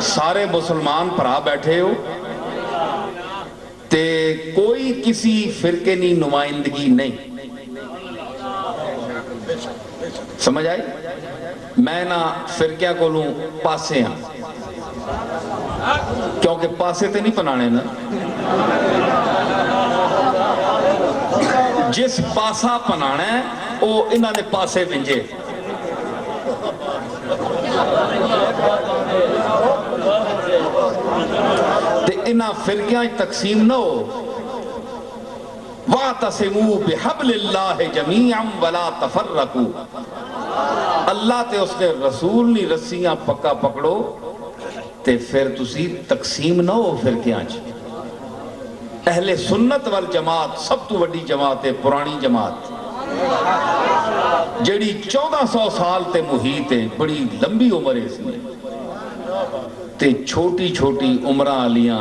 سارے مسلمان بھرا بیٹھے ہو تے کوئی کسی فرقے کی نمائندگی نہیں، سمجھ آئی؟ میں نہ فرقیاں کو لوں پاسے ہاں، کیونکہ پاسے تے نہیں پنانے نا، جس پاسا پنانا ہے وہ انہاں نے پاسے ونجے، تے انہاں فرقیاں تقسیم نہ ہو۔ وَاعْتَصِمُوا بِحَبْلِ اللَّهِ جَمِيعًا وَلَا تَفَرَّقُوا، اللہ تے اس نے رسول نہیں رسیاں پکا پکڑو تے پھر تسی تقسیم نہ ہو فرقیاں چ۔ اہل سنت والجماعت سب تو وڈی جماعت ہے، پرانی جماعت جڑی 1400 سال تے محیط ہے، بڑی لمبی عمر ہے اس میں، تے چھوٹی چھوٹی عمرہ علیاں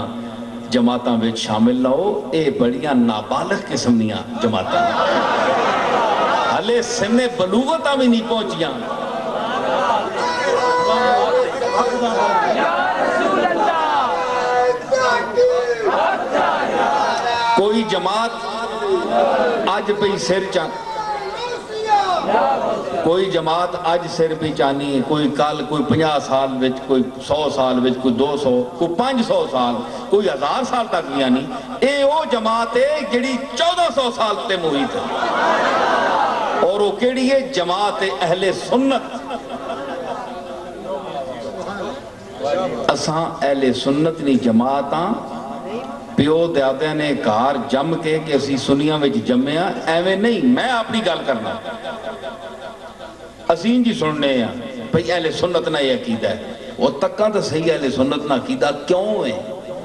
جماعتاں میں شامل نہ ہو، اے بڑیاں نابالغ قسمیاں جماعتاں ہلے سن بلوغتاں بھی نہیں پہنچیاں۔ کوئی جماعت آج پہ سر چاند، کوئی جماعت آج سر پہ چانی ہے، کوئی کال، کوئی 50 سال وچ، کوئی 100 سال وچ، کوئی 200، کوئی 500 سال، کوئی 1000 سال تک بھی آنی، اے وہ جماعت ہے جڑی 1400 سال تے محیط ہے، اور وہ کیڑی ہے؟ جماعت اہل سنت۔ اساں اہل سنت نہیں جماعتاں پیو دادے نے کار جم کے کہ اسی سنیاں وچ جمعیاں ایویں نہیں، میں اپنی گل کرنا اسین جی سننے ہیں بھئی اہل سنت نہ یہ عقیدہ ہے، وہ تکاں تو صحیح اہل سنت نہ عقیدہ کیوں ہے؟